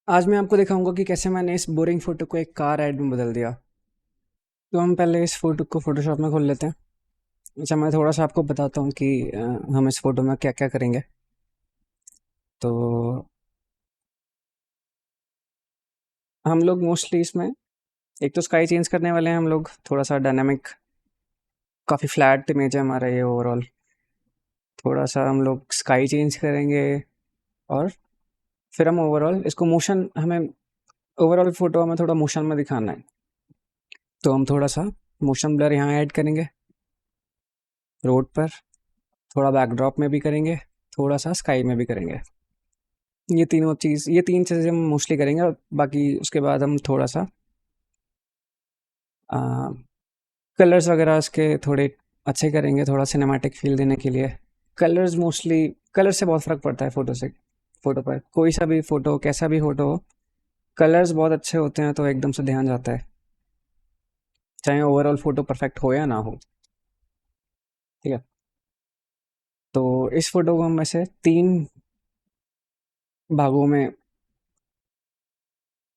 आज मैं आपको दिखाऊंगा कि कैसे मैंने इस बोरिंग फोटो को एक कार ऐड में बदल दिया। तो हम पहले इस फोटो को फोटोशॉप में खोल लेते हैं। अच्छा, मैं थोड़ा सा आपको बताता हूँ कि हम इस फोटो में क्या क्या करेंगे। तो हम लोग मोस्टली इसमें एक तो स्काई चेंज करने वाले हैं। हम लोग थोड़ा सा डायनामिक, काफ़ी फ्लैट इमेज है हमारा ये ओवरऑल। थोड़ा सा हम लोग स्काई चेंज करेंगे और फिर हम ओवरऑल इसको मोशन, हमें ओवरऑल फोटो हमें थोड़ा मोशन में दिखाना है। तो हम थोड़ा सा मोशन ब्लर यहाँ ऐड करेंगे रोड पर, थोड़ा बैकड्रॉप में भी करेंगे, थोड़ा सा स्काई में भी करेंगे। ये तीन चीज़ें हम मोस्टली करेंगे और बाकी उसके बाद हम थोड़ा सा कलर्स वगैरह इसके थोड़े अच्छे करेंगे, थोड़ा सिनेमैटिक फील देने के लिए। कलर्स मोस्टली, कलर से बहुत फ़र्क पड़ता है फ़ोटो से, फ़ोटो पर। कोई सा भी फ़ोटो, कैसा भी फ़ोटो हो, कलर्स बहुत अच्छे होते हैं तो एकदम से ध्यान जाता है, चाहे ओवरऑल फ़ोटो परफेक्ट हो या ना हो। ठीक है। तो इस फ़ोटो को हम ऐसे 3 भागों में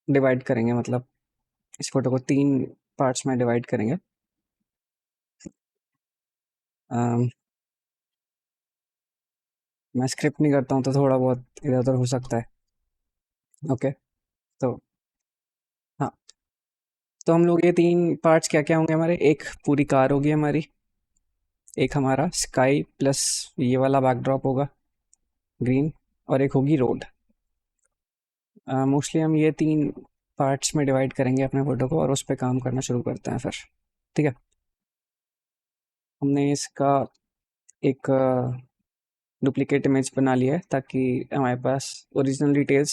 डिवाइड करेंगे, मतलब इस फ़ोटो को 3 पार्ट्स में डिवाइड करेंगे। अम, मैं स्क्रिप्ट नहीं करता हूँ तो थोड़ा बहुत इधर-उधर हो सकता है। ओके। तो हाँ, तो हम लोग ये 3 पार्ट्स क्या-क्या होंगे हमारे, एक पूरी कार होगी हमारी, एक हमारा स्काई प्लस ये वाला बैकड्रॉप होगा ग्रीन, और एक होगी रोड। मोस्टली हम ये 3 पार्ट्स में डिवाइड करेंगे अपने फ़ोटो को और उस पे काम करना शुरू करते हैं फिर। ठीक है। हमने इसका एक डुप्लिकेट इमेज बना लिया है ताकि हमारे पास ओरिजिनल डिटेल्स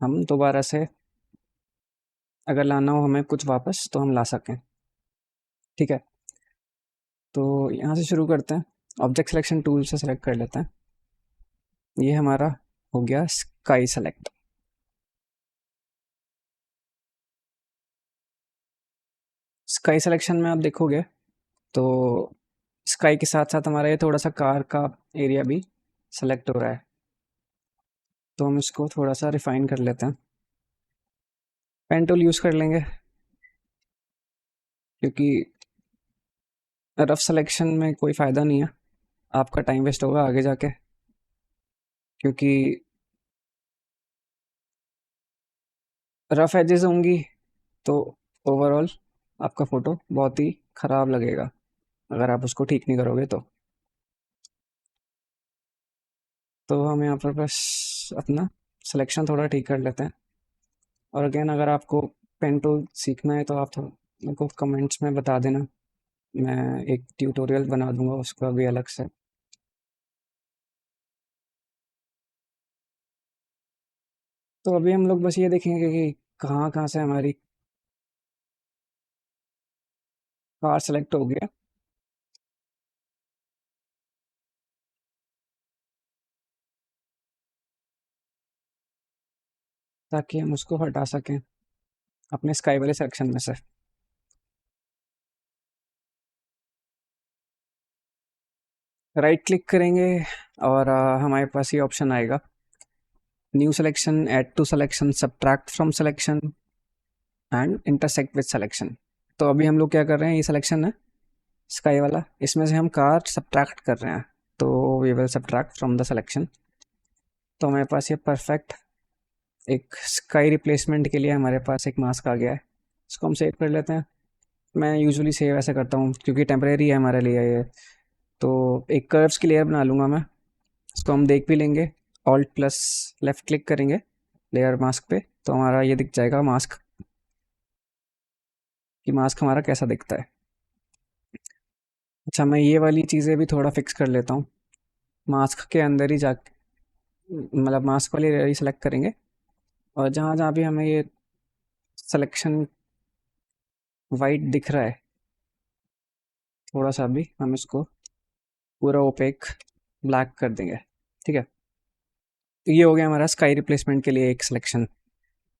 हम दोबारा से अगर लाना हो हमें कुछ वापस तो हम ला सकें। ठीक है। तो यहाँ से शुरू करते हैं। ऑब्जेक्ट सिलेक्शन टूल से सेलेक्ट कर लेते हैं। ये हमारा हो गया स्काई सेलेक्ट। स्काई सिलेक्शन में आप देखोगे तो स्काई के साथ साथ हमारा ये थोड़ा सा कार का एरिया भी सेलेक्ट हो रहा है। तो हम इसको थोड़ा सा रिफाइन कर लेते हैं। पेन टूल यूज़ कर लेंगे क्योंकि रफ सिलेक्शन में कोई फ़ायदा नहीं है, आपका टाइम वेस्ट होगा आगे जाके। क्योंकि रफ एजेस होंगी तो ओवरऑल आपका फ़ोटो बहुत ही ख़राब लगेगा अगर आप उसको ठीक नहीं करोगे तो हम यहाँ पर बस अपना सिलेक्शन थोड़ा ठीक कर लेते हैं। और अगेन, अगर आपको पेन टूल सीखना है तो आप थोड़ा मेरे को कमेंट्स में बता देना, मैं एक ट्यूटोरियल बना दूंगा उसका भी अलग से। तो अभी हम लोग बस ये देखेंगे कि कहाँ कहाँ से हमारी कार सेलेक्ट हो गया। ताकि हम उसको हटा सकें अपने स्काई वाले सेक्शन में से। राइट क्लिक करेंगे और हमारे पास ये ऑप्शन आएगा, new selection, add to selection, subtract from selection and intersect with selection. तो अभी हम लोग क्या कर रहे हैं, ये सिलेक्शन है स्काई वाला, इसमें से हम कार सब्ट्रैक्ट कर रहे हैं। तो we will subtract from the selection. तो हमारे पास ये परफेक्ट एक स्काई रिप्लेसमेंट के लिए हमारे पास एक मास्क आ गया है। इसको हम सेव कर लेते हैं। मैं यूजुअली सेव ऐसे करता हूँ क्योंकि टेम्परेरी है हमारे लिए ये। तो एक कर्व्स की लेयर बना लूँगा मैं, इसको हम देख भी लेंगे। ऑल्ट प्लस लेफ़्ट क्लिक करेंगे लेयर मास्क पे तो हमारा ये दिख जाएगा मास्क, कि मास्क हमारा कैसा दिखता है। अच्छा, मैं ये वाली चीज़ें भी थोड़ा फिक्स कर लेता हूँ। मास्क के अंदर ही जा, मतलब मास्क वाली लेयर ही सेलेक्ट करेंगे और जहाँ जहाँ भी हमें ये सिलेक्शन वाइट दिख रहा है, थोड़ा सा भी हम इसको पूरा ओपेक ब्लैक कर देंगे। ठीक है। तो ये हो गया हमारा स्काई रिप्लेसमेंट के लिए एक सिलेक्शन।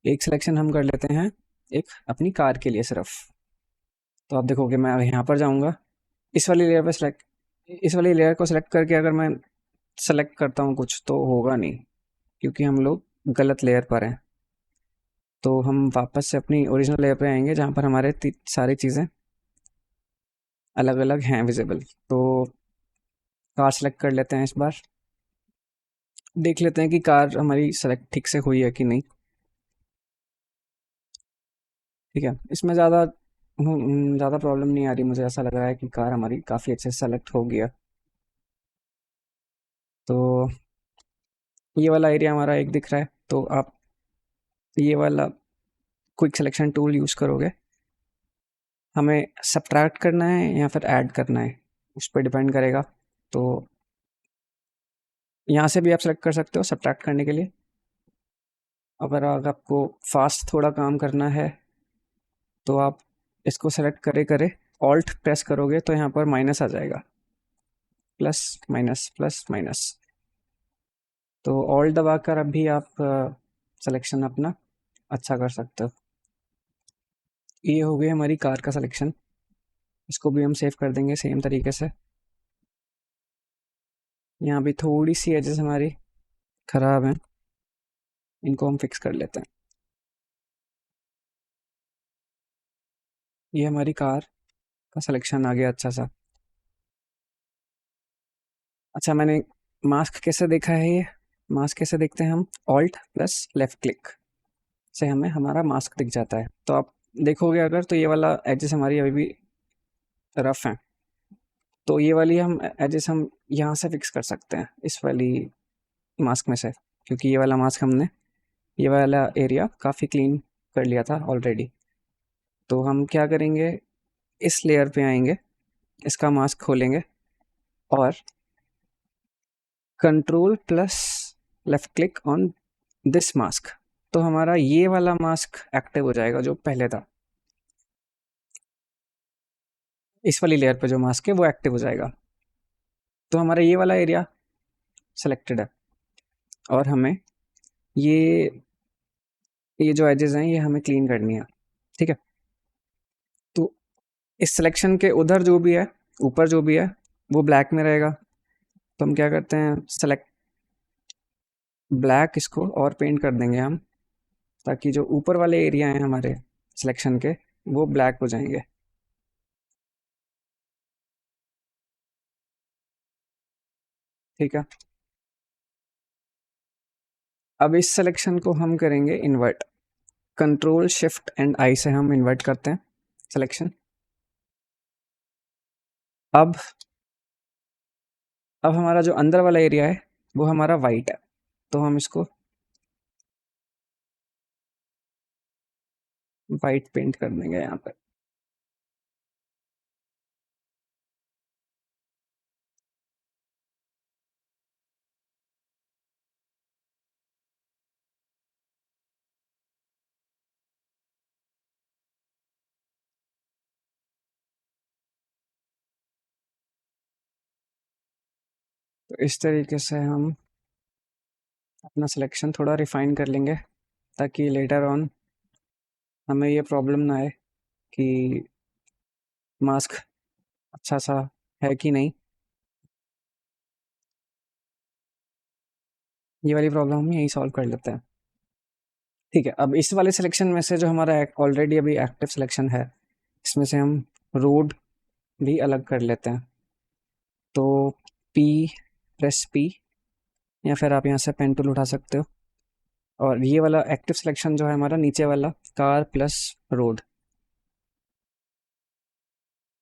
एक सिलेक्शन हम कर लेते हैं एक अपनी कार के लिए सिर्फ। तो आप देखोगे मैं यहाँ पर जाऊँगा, इस वाली लेयर पर सेलेक्ट, इस वाली लेयर को सेलेक्ट करके अगर मैं सेलेक्ट करता हूँ कुछ तो होगा नहीं, क्योंकि हम लोग गलत लेयर पर हैं। तो हम वापस से अपनी ओरिजिनल लेयर पे आएंगे जहाँ पर हमारे सारी चीज़ें अलग अलग हैं विजिबल। तो कार सेलेक्ट कर लेते हैं इस बार, देख लेते हैं कि कार हमारी सेलेक्ट ठीक से हुई है कि नहीं। ठीक है, इसमें ज़्यादा प्रॉब्लम नहीं आ रही, मुझे ऐसा लग रहा है कि कार हमारी काफ़ी अच्छे से सेलेक्ट हो गया। तो ये वाला एरिया हमारा एक दिख रहा है, तो आप ये वाला क्विक सिलेक्शन टूल यूज़ करोगे। हमें सब्ट्रैक्ट करना है या फिर ऐड करना है, उस पर डिपेंड करेगा। तो यहाँ से भी आप सेलेक्ट कर सकते हो सब्ट्रैक्ट करने के लिए। अगर आपको फास्ट थोड़ा काम करना है तो आप इसको सेलेक्ट करे करे ऑल्ट प्रेस करोगे तो यहाँ पर माइनस आ जाएगा, प्लस माइनस प्लस माइनस। तो ऑल्ट दबाकर अभी आप सिलेक्शन अपना अच्छा कर सकते हो। ये हो गई हमारी कार का सिलेक्शन। इसको भी हम सेव कर देंगे सेम तरीके से। यहाँ भी थोड़ी सी एजेस हमारी ख़राब हैं, इनको हम फिक्स कर लेते हैं। ये हमारी कार का सिलेक्शन आ गया अच्छा सा। अच्छा, मैंने मास्क कैसे देखा है, ये मास्क कैसे देखते हैं हम, ऑल्ट प्लस लेफ़्ट क्लिक से हमें हमारा मास्क दिख जाता है। तो आप देखोगे अगर, तो ये वाला एजेस हमारी अभी भी रफ हैं, तो ये वाली हम एजेस हम यहाँ से फिक्स कर सकते हैं इस वाली मास्क में से, क्योंकि ये वाला मास्क हमने ये वाला एरिया काफ़ी क्लीन कर लिया था ऑलरेडी। तो हम क्या करेंगे, इस लेयर पे आएंगे, इसका मास्क खोलेंगे और control plus left click on this mask, तो हमारा ये वाला मास्क एक्टिव हो जाएगा जो पहले था। इस वाली लेयर पे जो मास्क है वो एक्टिव हो जाएगा। तो हमारा ये वाला एरिया सेलेक्टेड है और हमें ये जो एजेस हैं ये हमें क्लीन करनी है। ठीक है, तो इस सिलेक्शन के उधर जो भी है, ऊपर जो भी है वो ब्लैक में रहेगा। तो हम क्या करते हैं, सेलेक्ट ब्लैक, इसको और पेंट कर देंगे हम, ताकि जो ऊपर वाले एरिया हैं हमारे सिलेक्शन के वो ब्लैक हो जाएंगे। ठीक है, अब इस सिलेक्शन को हम करेंगे invert. Control shift and I से हम इन्वर्ट करते हैं सिलेक्शन। अब हमारा जो अंदर वाला एरिया है वो हमारा वाइट है, तो हम इसको वाइट पेंट कर देंगे यहाँ पर। तो इस तरीके से हम अपना सिलेक्शन थोड़ा रिफाइन कर लेंगे, ताकि लेटर ऑन हमें ये प्रॉब्लम ना आए कि मास्क अच्छा सा है कि नहीं। ये वाली प्रॉब्लम हम यही सॉल्व कर लेते हैं। ठीक है, अब इस वाले सिलेक्शन में से जो हमारा ऑलरेडी अभी एक्टिव सिलेक्शन है, इसमें से हम रोड भी अलग कर लेते हैं। तो पी, प्रेस पी, या फिर आप यहाँ से पेन टूल उठा सकते हो, और ये वाला एक्टिव सिलेक्शन जो है हमारा नीचे वाला कार प्लस रोड,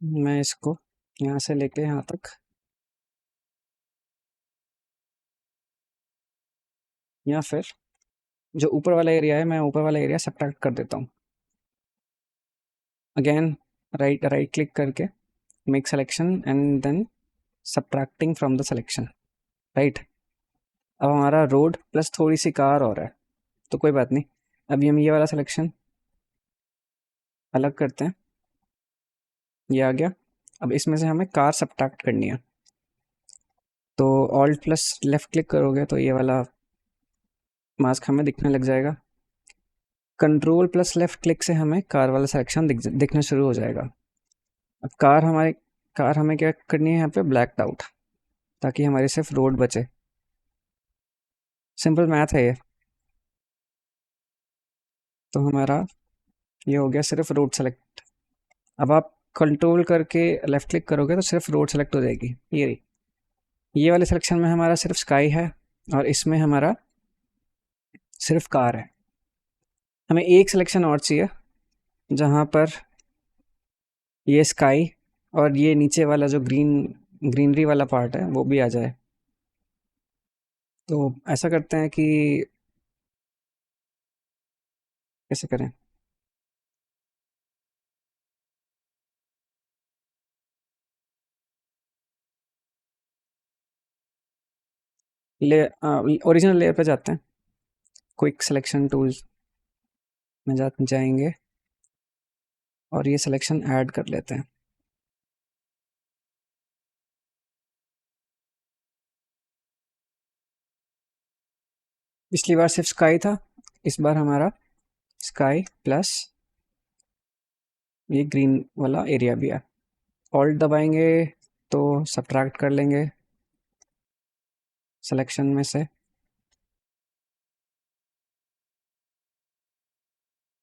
मैं इसको यहाँ से लेके यहाँ तक, या फिर जो ऊपर वाला एरिया है मैं ऊपर वाला एरिया सब्ट्रैक्ट कर देता हूँ। अगेन राइट क्लिक करके make selection and then subtracting from the selection, right. अब हमारा रोड प्लस थोड़ी सी कार और है, तो कोई बात नहीं, अभी हम ये वाला सिलेक्शन अलग करते हैं। ये आ गया। अब इसमें से हमें कार सब्ट्रैक्ट करनी है, तो ऑल्ट प्लस लेफ़्ट क्लिक करोगे तो ये वाला मास्क हमें दिखने लग जाएगा। कंट्रोल प्लस लेफ़्ट क्लिक से हमें कार वाला सिलेक्शन दिखना शुरू हो जाएगा। अब कार हमें क्या करनी है, यहाँ पे ब्लैक आउट, ताकि हमारी सिर्फ रोड बचे। सिंपल मैथ है ये। तो हमारा ये हो गया सिर्फ रोड सेलेक्ट। अब आप कंट्रोल करके लेफ़्ट क्लिक करोगे तो सिर्फ रोड सेलेक्ट हो जाएगी। ये रही। ये वाले सिलेक्शन में हमारा सिर्फ स्काई है और इसमें हमारा सिर्फ कार है। हमें एक सिलेक्शन और चाहिए जहाँ पर ये स्काई और ये नीचे वाला जो ग्रीनरी वाला पार्ट है वो भी आ जाए। तो ऐसा करते हैं कि कैसे करें। ले ओरिजिनल लेयर पे जाते हैं, क्विक सिलेक्शन टूल्स में जाएंगे और ये सिलेक्शन ऐड कर लेते हैं। पिछली बार सिर्फ स्काई था, इस बार हमारा स्काई प्लस ये ग्रीन वाला एरिया भी है। ऑल्ट दबाएंगे तो सब्ट्रैक्ट कर लेंगे सिलेक्शन में से।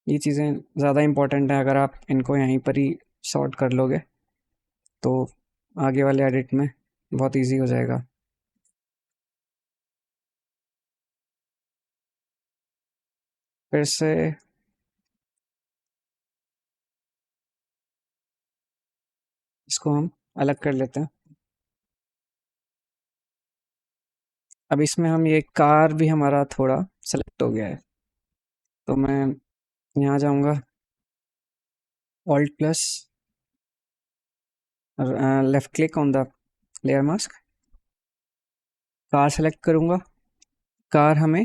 ये चीज़ें ज़्यादा इम्पोर्टेंट हैं, अगर आप इनको यहीं पर ही सॉर्ट कर लोगे तो आगे वाले एडिट में बहुत इजी हो जाएगा। फिर से इसको हम अलग कर लेते हैं। अब इसमें हम ये कार भी हमारा थोड़ा सेलेक्ट हो गया है, तो मैं यहाँ जाऊँगा, alt plus left click on the layer mask, car select करूँगा। कार हमें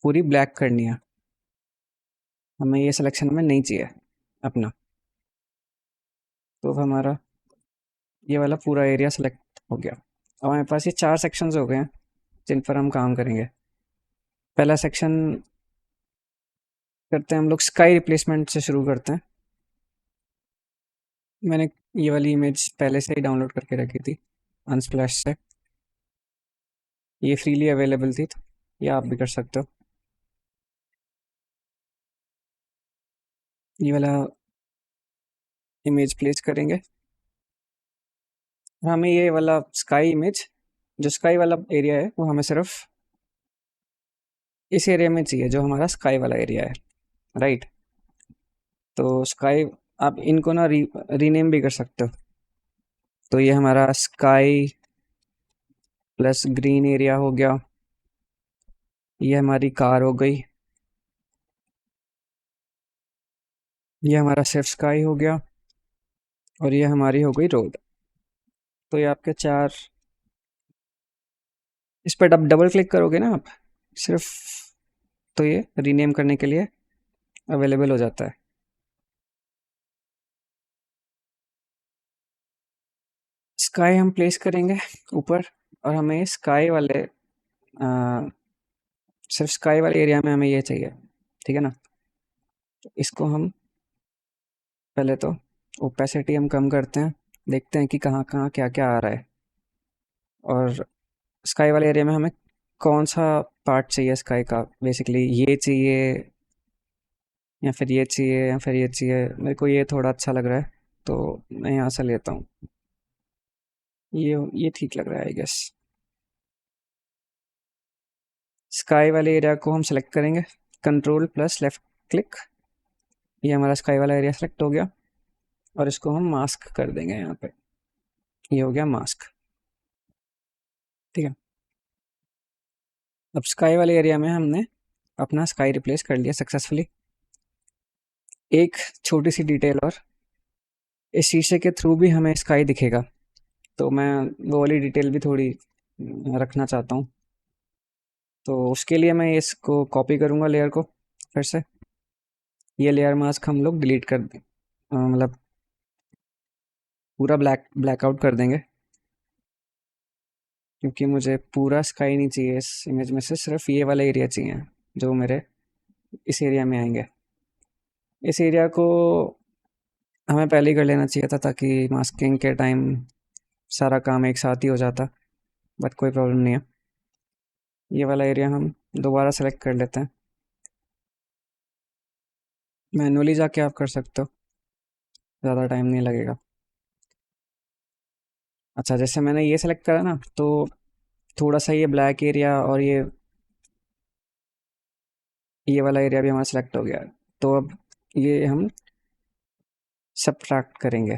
पूरी ब्लैक करनी है, हमें ये सिलेक्शन में नहीं चाहिए अपना। तो हमारा ये वाला पूरा एरिया सेलेक्ट हो गया। अब हमारे पास ये 4 सेक्शंस हो गए हैं जिन पर हम काम करेंगे। पहला सेक्शन करते हैं हम लोग स्काई रिप्लेसमेंट से शुरू करते हैं। मैंने ये वाली इमेज पहले से ही डाउनलोड करके रखी थी अनस्प्लैश से, ये फ्रीली अवेलेबल थी, तो ये आप भी कर सकते हो। ये वाला इमेज प्लेस करेंगे, हमें ये वाला स्काई इमेज, जो स्काई वाला एरिया है वो हमें सिर्फ इस एरिया में चाहिए जो हमारा स्काई वाला एरिया है, राइट। तो स्काई आप इनको ना रीनेम भी कर सकते हो। तो ये हमारा स्काई प्लस ग्रीन एरिया हो गया, ये हमारी कार हो गई, ये हमारा सिर्फ स्काई हो गया और ये हमारी हो गई रोड। तो ये आपके 4, इस पर डबल क्लिक करोगे ना आप सिर्फ, तो ये रीनेम करने के लिए अवेलेबल हो जाता है। स्काई हम प्लेस करेंगे ऊपर और हमें स्काई वाले सिर्फ स्काई वाले एरिया में हमें ये चाहिए, ठीक है ना। तो इसको हम पहले तो ओपेसिटी हम कम करते हैं, देखते हैं कि कहाँ कहाँ क्या क्या आ रहा है। और स्काई वाले एरिया में हमें कौन सा पार्ट चाहिए स्काई का, बेसिकली ये चाहिए या फिर ये चाहिए या फिर ये चाहिए। मेरे को ये थोड़ा अच्छा लग रहा है तो मैं यहाँ से लेता हूँ, ये ठीक लग रहा है आई गेस। स्काई वाले एरिया को हम सेलेक्ट करेंगे, कंट्रोल प्लस लेफ्ट क्लिक, ये हमारा स्काई वाला एरिया सेलेक्ट हो गया और इसको हम मास्क कर देंगे यहाँ पे, ये हो गया मास्क, ठीक है। अब स्काई वाले एरिया में हमने अपना स्काई रिप्लेस कर लिया सक्सेसफुली। एक छोटी सी डिटेल और, इस शीशे के थ्रू भी हमें स्काई दिखेगा, तो मैं वो वाली डिटेल भी थोड़ी रखना चाहता हूँ। तो उसके लिए मैं इसको कॉपी करूँगा लेयर को, फिर से ये लेयर मास्क हम लोग डिलीट कर दें, मतलब पूरा ब्लैकआउट कर देंगे, क्योंकि मुझे पूरा स्काई नहीं चाहिए इस इमेज में से, सिर्फ ये वाला एरिया चाहिए जो मेरे इस एरिया में आएंगे। इस एरिया को हमें पहले ही कर लेना चाहिए था ताकि मास्किंग के टाइम सारा काम एक साथ ही हो जाता, बट कोई प्रॉब्लम नहीं है। ये वाला एरिया हम दोबारा सेलेक्ट कर लेते हैं, मैनुअली जाके आप कर सकते हो, ज़्यादा टाइम नहीं लगेगा। अच्छा, जैसे मैंने ये सेलेक्ट करा ना, तो थोड़ा सा ये ब्लैक एरिया और ये वाला एरिया भी हमारा सेलेक्ट हो गया है। तो अब ये हम सब्ट्रैक्ट करेंगे।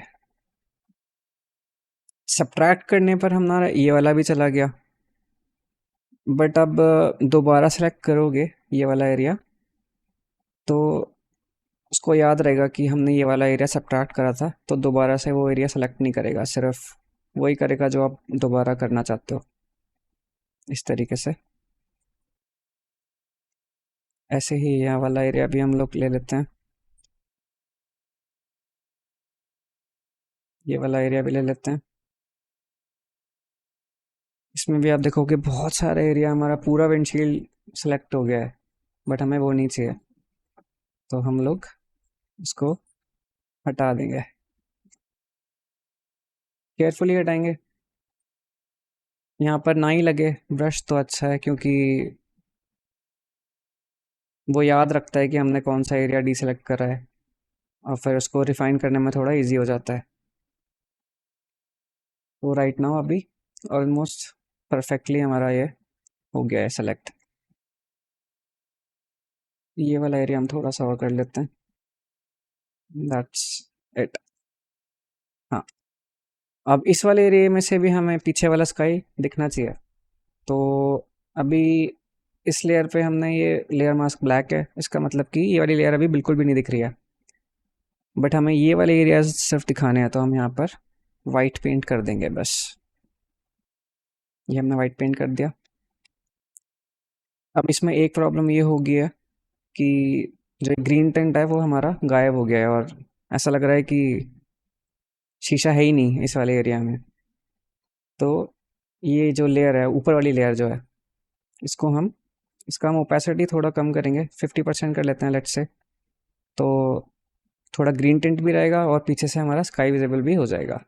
सब्ट्रैक्ट करने पर हमारा ये वाला भी चला गया, बट अब दोबारा सेलेक्ट करोगे ये वाला एरिया, तो उसको याद रहेगा कि हमने ये वाला एरिया सब्ट्रैक्ट करा था, तो दोबारा से वो एरिया सेलेक्ट नहीं करेगा, सिर्फ वही करेगा जो आप दोबारा करना चाहते हो, इस तरीके से। ऐसे ही यहाँ वाला एरिया भी हम लोग ले लेते हैं, ये वाला एरिया भी ले लेते हैं। इसमें भी आप देखोगे बहुत सारा एरिया, हमारा पूरा विंडशील्ड सेलेक्ट हो गया है, बट हमें वो नहीं चाहिए, तो हम लोग इसको हटा देंगे। केयरफुली हटाएंगे, यहाँ पर ना ही लगे ब्रश तो अच्छा है, क्योंकि वो याद रखता है कि हमने कौन सा एरिया डीसेलेक्ट करा है, और फिर उसको रिफाइन करने में थोड़ा इजी हो जाता है। तो राइट नाउ अभी ऑलमोस्ट परफेक्टली हमारा ये हो गया है सेलेक्ट। ये वाला एरिया हम थोड़ा सा और कर लेते हैं, दैट्स इट। हाँ, अब इस वाले एरिया में से भी हमें पीछे वाला स्काई दिखना चाहिए, तो अभी इस लेयर पे हमने ये लेयर मास्क ब्लैक है, इसका मतलब कि ये वाली लेयर अभी बिल्कुल भी नहीं दिख रही है, बट हमें ये वाले एरियाज सिर्फ दिखाने हैं, तो हम यहाँ पर वाइट पेंट कर देंगे बस। ये हमने वाइट पेंट कर दिया। अब इसमें एक प्रॉब्लम ये होगी है कि जो ग्रीन टेंट है वो हमारा गायब हो गया है, और ऐसा लग रहा है कि शीशा है ही नहीं इस वाले एरिया में। तो ये जो लेयर है, ऊपर वाली लेयर जो है, इसको हम इसका हम ओपेसिटी थोड़ा कम करेंगे, 50% कर लेते हैं लेट्स से। तो थोड़ा ग्रीन टिंट भी रहेगा और पीछे से हमारा स्काई विजिबल भी हो जाएगा।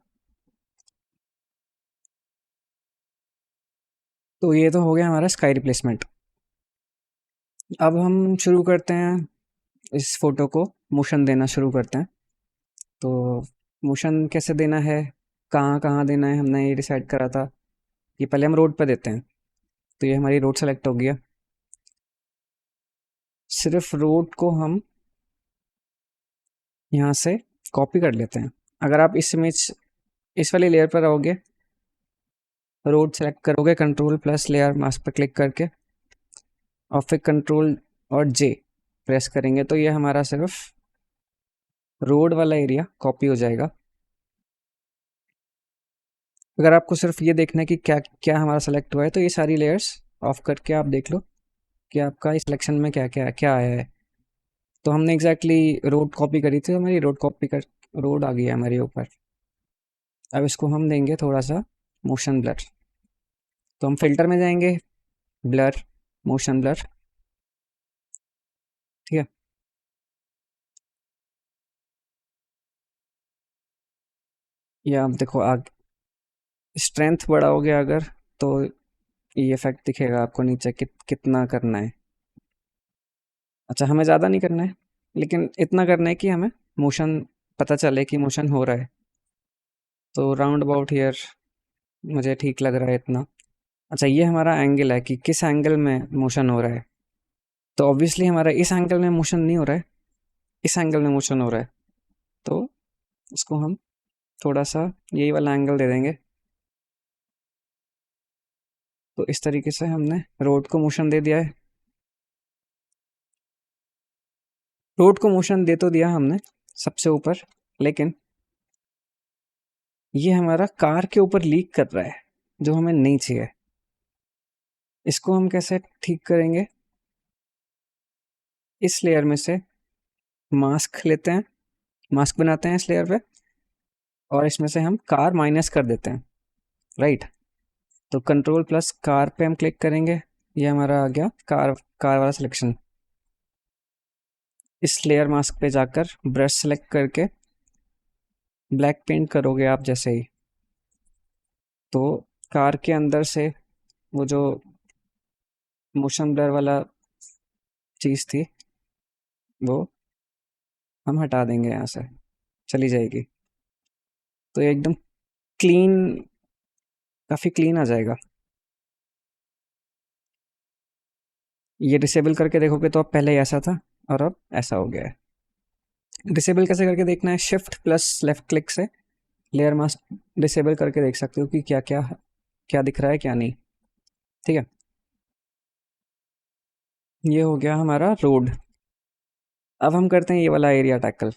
तो ये तो हो गया हमारा स्काई रिप्लेसमेंट। अब हम शुरू करते हैं, इस फोटो को मोशन देना शुरू करते हैं। तो मोशन कैसे देना है, कहाँ कहाँ देना है, हमने ये डिसाइड करा था। ये पहले हम रोड पर देते हैं, तो ये हमारी रोड सेलेक्ट हो गया। सिर्फ रोड को हम यहाँ से कॉपी कर लेते हैं। अगर आप इस इमेज इस वाली लेयर पर आओगे, रोड सेलेक्ट करोगे, कंट्रोल प्लस लेयर मास्क पर क्लिक करके, और फिर कंट्रोल और जे प्रेस करेंगे, तो ये हमारा सिर्फ रोड वाला एरिया कॉपी हो जाएगा। अगर आपको सिर्फ ये देखना है कि क्या क्या हमारा सेलेक्ट हुआ है, तो ये सारी लेयर्स ऑफ करके आप देख लो कि आपका इस सिलेक्शन में क्या क्या क्या आया है। तो हमने एग्जैक्टली रोड कॉपी करी थी, हमारी रोड आ गई है हमारे ऊपर। अब इसको हम देंगे थोड़ा सा मोशन ब्लर। तो हम फिल्टर में जाएंगे, ब्लर, मोशन ब्लर, ठीक है। ये आप देखो स्ट्रेंथ बड़ा हो गया अगर, तो ये इफेक्ट दिखेगा आपको नीचे कितना करना है। अच्छा, हमें ज़्यादा नहीं करना है, लेकिन इतना करना है कि हमें मोशन पता चले कि मोशन हो रहा है। तो राउंड अबाउट हियर मुझे ठीक लग रहा है इतना। अच्छा, ये हमारा एंगल है कि किस एंगल में मोशन हो रहा है। तो ऑब्वियसली हमारा इस एंगल में मोशन नहीं हो रहा है, इस एंगल में मोशन हो रहा है। तो इसको हम थोड़ा सा यही वाला एंगल दे देंगे। तो इस तरीके से हमने रोड को मोशन दे दिया है। रोड को मोशन दे तो दिया हमने सबसे ऊपर, लेकिन ये हमारा कार के ऊपर लीक कर रहा है, जो हमें नहीं चाहिए। इसको हम कैसे ठीक करेंगे, इस लेयर में से मास्क लेते हैं, मास्क बनाते हैं इस लेयर पे, और इसमें से हम कार माइनस कर देते हैं, राइट। तो कंट्रोल प्लस कार पे हम क्लिक करेंगे, ये हमारा आ गया कार कार वाला सिलेक्शन। इस लेयर मास्क पे जाकर ब्रश सेलेक्ट करके ब्लैक पेंट करोगे आप जैसे ही, तो कार के अंदर से वो जो मोशन ब्लर वाला चीज़ थी वो हम हटा देंगे यहाँ से, चली जाएगी। तो ये एकदम क्लीन, काफ़ी क्लीन आ जाएगा। ये डिसेबल करके देखोगे तो अब पहले ऐसा था और अब ऐसा हो गया है। डिसेबल कैसे करके देखना है, शिफ्ट प्लस लेफ्ट क्लिक से लेयर मास्क डिसेबल करके देख सकते हो कि क्या क्या क्या दिख रहा है क्या नहीं। ठीक है, ये हो गया हमारा रोड। अब हम करते हैं ये वाला एरिया टैकल।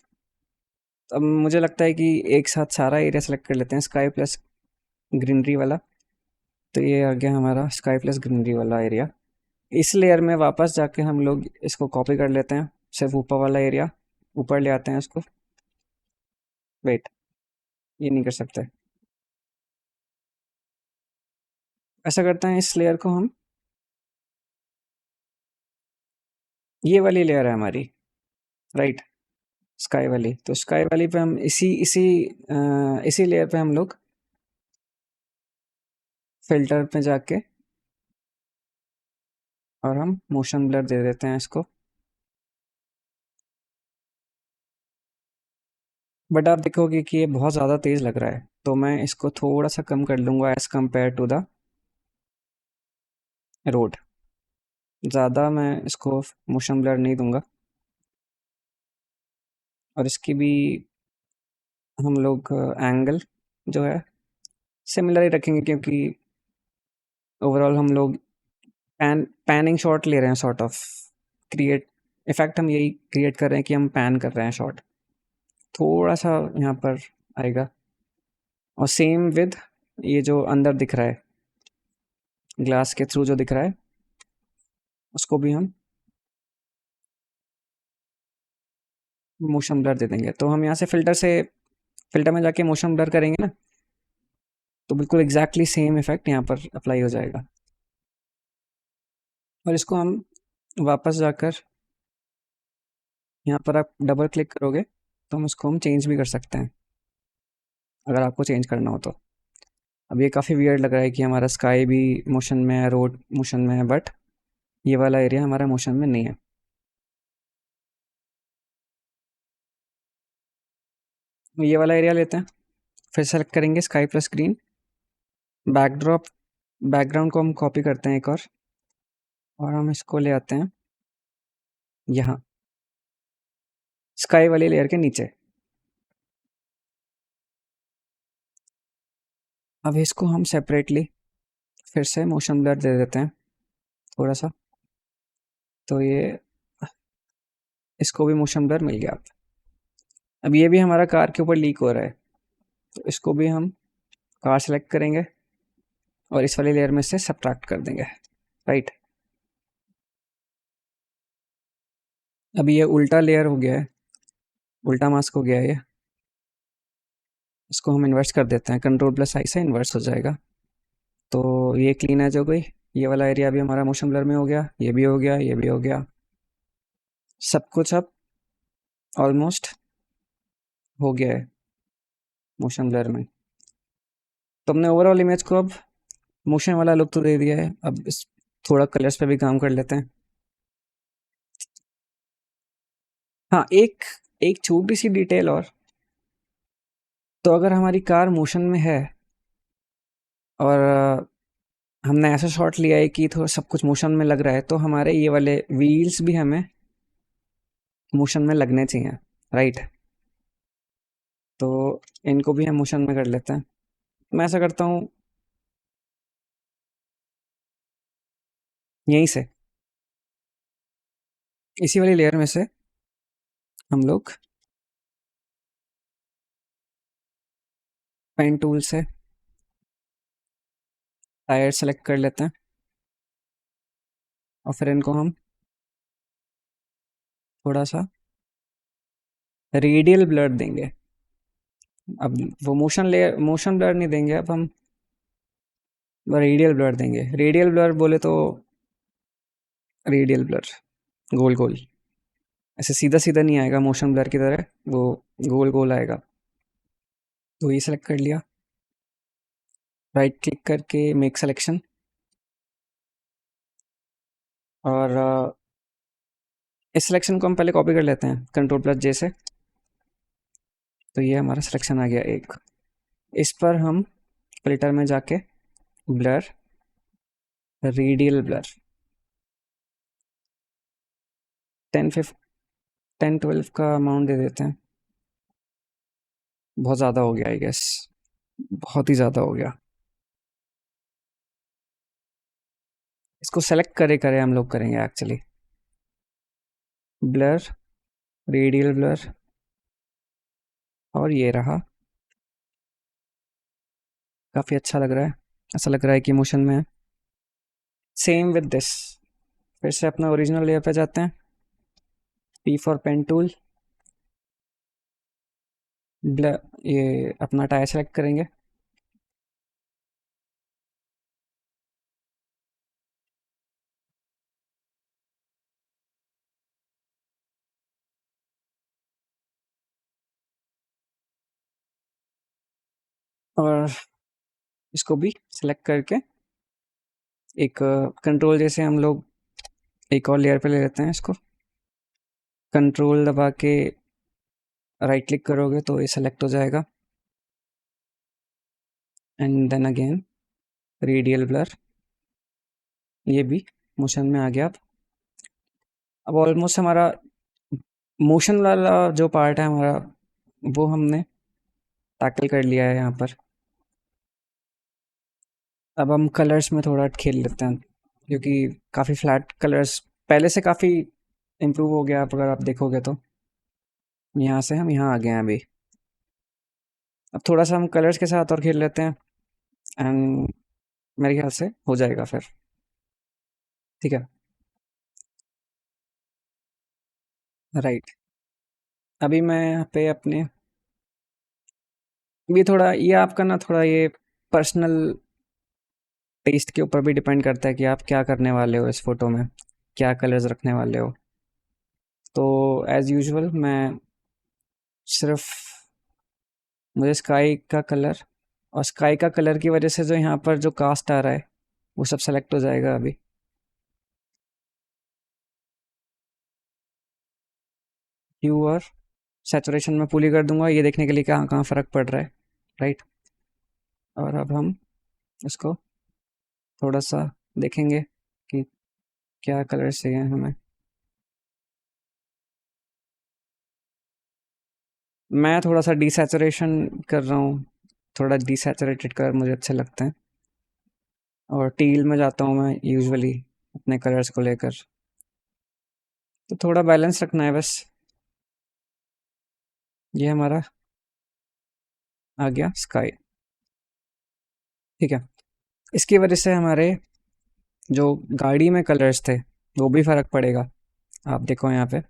अब मुझे लगता है कि एक साथ सारा एरिया सेलेक्ट कर लेते हैं, स्काई प्लस ग्रीनरी वाला। तो ये आ गया हमारा स्काई प्लस ग्रीनरी वाला एरिया। इस लेयर में वापस जाके हम लोग इसको कॉपी कर लेते हैं, सिर्फ ऊपर वाला एरिया ऊपर ले आते हैं इसको। वेट, ये नहीं कर सकते। ऐसा करते हैं, इस लेयर को हम, ये वाली लेयर है हमारी, राइट, स्काई वाली। तो स्काई वाली पे हम इसी लेयर पे हम लोग फिल्टर पे जाके और हम मोशन ब्लर दे देते हैं इसको। बट आप देखोगे कि ये बहुत ज़्यादा तेज़ लग रहा है, तो मैं इसको थोड़ा सा कम कर लूँगा as compare to the road. ज़्यादा मैं इसको मोशन ब्लर नहीं दूंगा। और इसकी भी हम लोग एंगल जो है सिमिलर ही रखेंगे, क्योंकि ओवरऑल हम लोग पैनिंग शॉट ले रहे हैं, सॉर्ट ऑफ क्रिएट इफेक्ट हम यही क्रिएट कर रहे हैं कि हम पैन कर रहे हैं शॉट। थोड़ा सा यहाँ पर आएगा। और सेम विद ये जो अंदर दिख रहा है, ग्लास के थ्रू जो दिख रहा है, उसको भी हम मोशन ब्लर दे देंगे। तो हम यहाँ से फिल्टर में जाके मोशन ब्लर करेंगे ना, तो बिल्कुल एग्जैक्टली सेम इफेक्ट यहाँ पर अप्लाई हो जाएगा। और इसको हम वापस जाकर यहाँ पर आप डबल क्लिक करोगे तो हम इसको चेंज भी कर सकते हैं, अगर आपको चेंज करना हो तो। अब ये काफ़ी वियर्ड लग रहा है कि हमारा स्काई भी मोशन में है, रोड मोशन में है, बट ये वाला एरिया हमारा मोशन में नहीं है। ये वाला एरिया लेते हैं, फिर सेलेक्ट करेंगे sky plus green. Backdrop background को हम कॉपी करते हैं एक और हम इसको ले आते हैं यहाँ स्काई वाली लेयर के नीचे। अब इसको हम सेपरेटली फिर से मोशन ब्लर दे देते हैं थोड़ा सा। तो ये इसको भी मोशन ब्लर मिल गया। अब ये भी हमारा कार के ऊपर लीक हो रहा है, तो इसको भी हम कार सेलेक्ट करेंगे और इस वाली लेयर में से सब्ट्रैक्ट कर देंगे, राइट। अब ये उल्टा लेयर हो गया है, उल्टा मास्क हो गया है ये। इसको हम इन्वर्स कर देते हैं, कंट्रोल प्लस आई से इन्वर्स हो जाएगा। तो ये क्लीन एज हो गई। ये वाला एरिया भी हमारा मोशन ब्लर में हो गया, ये भी हो गया, ये भी हो गया। सब कुछ अब ऑलमोस्ट हो गया है मोशन ब्लर में। तो हमने ओवरऑल इमेज को अब मोशन वाला लुक तो दे दिया है। अब इस थोड़ा कलर्स पे भी काम कर लेते हैं। हाँ, एक एक छोटी सी डिटेल और, तो अगर हमारी कार मोशन में है और हमने ऐसा शॉट लिया है कि थोड़ा सब कुछ मोशन में लग रहा है, तो हमारे ये वाले व्हील्स भी हमें मोशन में लगने चाहिए, राइट। तो इनको भी हम मोशन में कर लेते हैं। मैं ऐसा करता हूँ यहीं से, इसी वाली लेयर में से हम लोग पेन टूल से टायर सेलेक्ट कर लेते हैं और फिर इनको हम थोड़ा सा रेडियल ब्लर देंगे। अब वो मोशन ब्लर नहीं देंगे, अब हम रेडियल ब्लर देंगे। रेडियल ब्लर बोले तो रेडियल ब्लर गोल गोल, ऐसे सीधा सीधा नहीं आएगा मोशन ब्लर की तरह, वो गोल गोल आएगा। तो ये सेलेक्ट कर लिया, राइट क्लिक करके मेक सिलेक्शन, और इस सिलेक्शन को हम पहले कॉपी कर लेते हैं कंट्रोल प्लस जे से। तो ये हमारा सिलेक्शन आ गया एक। इस पर हम फिल्टर में जाके ब्लर, रेडियल ब्लर 10-12 का अमाउंट दे देते हैं। बहुत ज़्यादा हो गया आई गेस, बहुत ही ज़्यादा हो गया। इसको सेलेक्ट करे करे हम लोग करेंगे एक्चुअली। ब्लर, रेडियल ब्लर, और ये रहा। काफ़ी अच्छा लग रहा है, ऐसा लग रहा है कि मोशन में है। सेम विद दिस, फिर से अपना ओरिजिनल लेयर पे जाते हैं, P for pen tool, blur, ये अपना टायर सेलेक्ट करेंगे, और इसको भी सेलेक्ट करके एक कंट्रोल जैसे हम लोग एक और लेयर पे ले लेते हैं इसको। कंट्रोल दबा के राइट क्लिक करोगे तो ये सेलेक्ट हो जाएगा, and then again radial blur, ये भी मोशन में आ गया। अब ऑलमोस्ट हमारा मोशन वाला जो पार्ट है हमारा, वो हमने टैकल कर लिया है यहाँ पर। अब हम कलर्स में थोड़ा खेल लेते हैं, क्योंकि काफ़ी फ्लैट कलर्स पहले से काफ़ी इम्प्रूव हो गया, अगर आप देखोगे तो। यहाँ से हम यहाँ आ गए हैं अभी। अब थोड़ा सा हम कलर्स के साथ और खेल लेते हैं, एंड मेरे ख्याल से हो जाएगा फिर। ठीक है, राइट। अभी मैं यहाँ पे अपने, ये थोड़ा, ये आपका ना थोड़ा ये पर्सनल टेस्ट के ऊपर भी डिपेंड करता है कि आप क्या करने वाले हो इस फ़ोटो में, क्या कलर्स रखने वाले हो। तो एज़ यूजुअल मैं सिर्फ, मुझे स्काई का कलर, और स्काई का कलर की वजह से जो यहाँ पर जो कास्ट आ रहा है वो सब सेलेक्ट हो जाएगा अभी। ह्यू और सैचुरेशन में पूरी कर दूंगा, ये देखने के लिए कहाँ कहाँ फ़र्क पड़ रहा है, राइट। और अब हम इसको थोड़ा सा देखेंगे कि क्या कलर चाहिए हमें। मैं थोड़ा सा डिसैचुरेशन कर रहा हूँ, थोड़ा डिसैचुरेटेड कलर मुझे अच्छे लगते हैं, और टील में जाता हूँ मैं यूजुअली अपने कलर्स को लेकर। तो थोड़ा बैलेंस रखना है बस। ये हमारा आ गया स्काई। ठीक है, इसकी वजह से हमारे जो गाड़ी में कलर्स थे वो भी फ़र्क पड़ेगा। आप देखो यहाँ पे,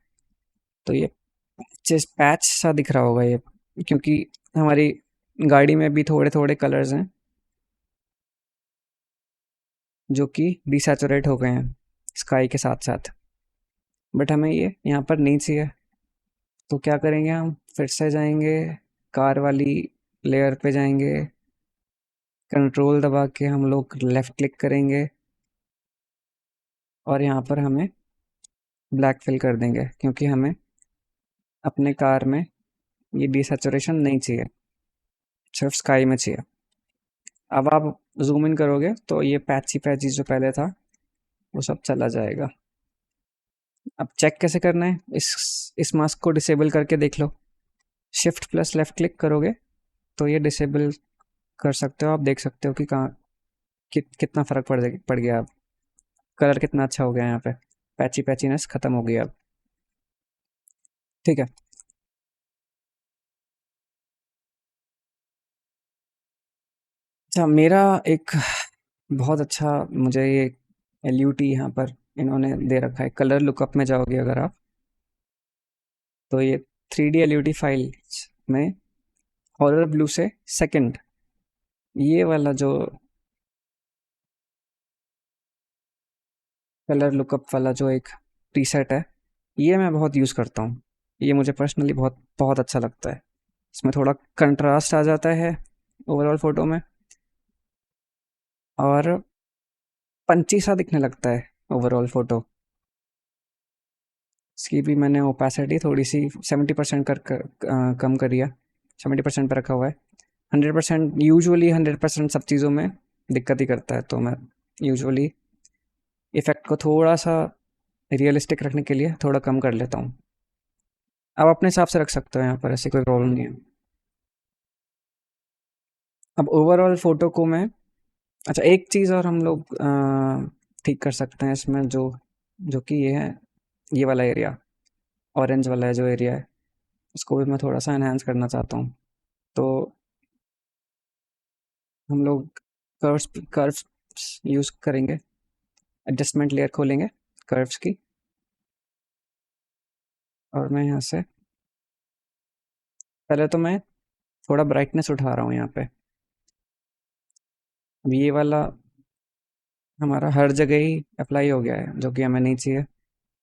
तो ये जिस पैच सा दिख रहा होगा ये, क्योंकि हमारी गाड़ी में भी थोड़े थोड़े कलर्स हैं जो कि डिसैचुरेट हो गए हैं स्काई के साथ साथ, बट हमें ये यहाँ पर नहीं चाहिए। तो क्या करेंगे, हम फिर से जाएंगे कार वाली लेयर पे जाएंगे, कंट्रोल दबा के हम लोग लेफ़्ट क्लिक करेंगे, और यहाँ पर हमें ब्लैक फिल कर देंगे, क्योंकि हमें अपने कार में ये डिसैचुरेशन नहीं चाहिए, सिर्फ स्काई में चाहिए। अब आप जूम इन करोगे तो ये पैची पैची जो पहले था वो सब चला जाएगा। अब चेक कैसे करना है, इस मास्क को डिसेबल करके देख लो। शिफ्ट प्लस लेफ्ट क्लिक करोगे तो ये डिसेबल कर सकते हो, आप देख सकते हो कि कहाँ कितना फ़र्क पड़ गया। अब कलर कितना अच्छा हो गया यहाँ पे, पैची पैचीनेस ख़त्म हो गई अब। ठीक है, अच्छा मेरा एक बहुत अच्छा, मुझे ये एल यू टी यहाँ पर इन्होंने दे रखा है। कलर लुकअप में जाओगे अगर आप, तो ये 3D L U T files में हॉरर ब्लू से सेकंड, ये वाला जो कलर लुकअप वाला जो एक प्रीसेट है, ये मैं बहुत यूज़ करता हूँ। ये मुझे पर्सनली बहुत बहुत अच्छा लगता है। इसमें थोड़ा कंट्रास्ट आ जाता है ओवरऑल फ़ोटो में, और पंची सा दिखने लगता है ओवरऑल फ़ोटो। इसकी भी मैंने ओपेसिटी थोड़ी सी 70% कम करी है, 70% पे रखा हुआ है। 100% यूजुअली 100% सब चीज़ों में दिक्कत ही करता है, तो मैं यूजुअली इफ़ेक्ट को थोड़ा सा रियलिस्टिक रखने के लिए थोड़ा कम कर लेता हूँ। आप अपने हिसाब से रख सकते हो, यहाँ पर ऐसी कोई प्रॉब्लम नहीं है। अब ओवरऑल फ़ोटो को मैं, अच्छा एक चीज़ और हम लोग ठीक कर सकते हैं इसमें, जो जो कि ये है, ये वाला एरिया, ऑरेंज वाला है जो एरिया है, इसको भी मैं थोड़ा सा एनहांस करना चाहता हूँ। तो हम लोग कर्व्स कर्व्स यूज़ करेंगे, एडजस्टमेंट लेयर खोलेंगे कर्व्स की, और मैं यहाँ से पहले तो मैं थोड़ा ब्राइटनेस उठा रहा हूँ यहाँ पे। अब ये वाला हमारा हर जगह ही अप्लाई हो गया है, जो कि हमें नहीं चाहिए।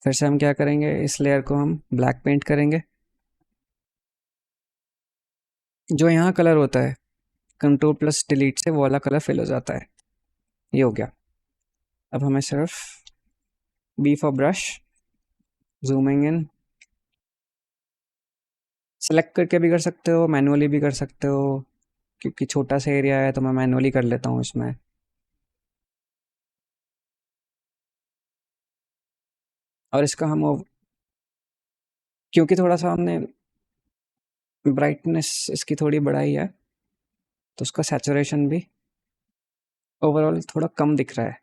फिर से हम क्या करेंगे, इस लेयर को हम ब्लैक पेंट करेंगे। जो यहाँ कलर होता है, कंट्रोल प्लस डिलीट से वो वाला कलर फिल हो जाता है। ये हो गया। अब हमें सिर्फ B for brush, zooming in, select करके भी कर सकते हो, मैनुअली भी कर सकते हो, क्योंकि छोटा सा एरिया है तो मैं मैनुअली कर लेता हूँ इसमें। और इसका हम क्योंकि थोड़ा सा हमने ब्राइटनेस इसकी थोड़ी बढ़ाई है, तो उसका सैचुरेशन भी ओवरऑल थोड़ा कम दिख रहा है,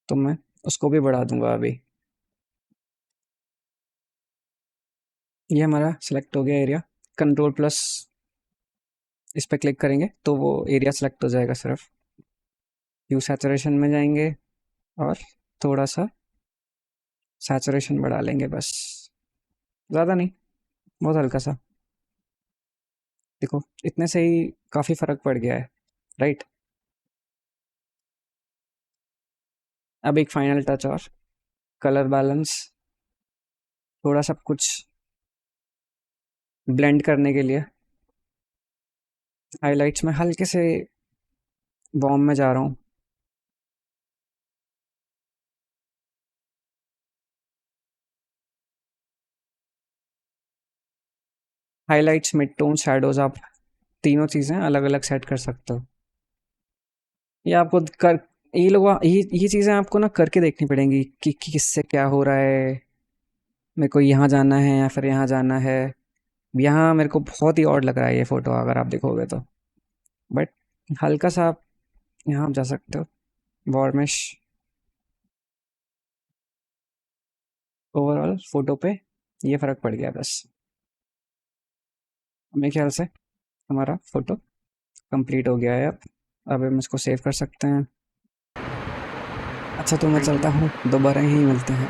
तो मैं उसको भी बढ़ा दूंगा अभी। ये हमारा सिलेक्ट हो गया एरिया। कंट्रोल प्लस इस पर क्लिक करेंगे तो वो एरिया सेलेक्ट हो जाएगा सिर्फ। ह्यू सैचुरेशन में जाएंगे और थोड़ा सा सैचुरेशन बढ़ा लेंगे, बस, ज़्यादा नहीं, बहुत हल्का सा। देखो इतने से ही काफ़ी फ़र्क पड़ गया है, राइट। अब एक फाइनल टच और, कलर बैलेंस, थोड़ा सब कुछ ब्लेंड करने के लिए हाइलाइट्स में हल्के से बॉम में जा रहा हूँ। हाइलाइट्स, मिड टोन, शैडोज, आप तीनों चीज़ें अलग अलग सेट कर सकते हो। ये आपको कर ये लोग ये चीज़ें आपको ना करके देखनी पड़ेंगी कि किससे क्या हो रहा है। मेरे को यहाँ जाना है या फिर यहाँ जाना है। यहाँ मेरे को बहुत ही ऑड लग रहा है ये फ़ोटो, अगर आप देखोगे तो। बट हल्का सा आप यहाँ आप जा सकते हो, वार्निश, ओवरऑल फ़ोटो पे ये फ़र्क पड़ गया बस। मेरे ख्याल से हमारा फ़ोटो कंप्लीट हो गया है। अब हम इसको सेव कर सकते हैं। अच्छा तो मैं चलता हूँ, दोबारा यहीं मिलते हैं।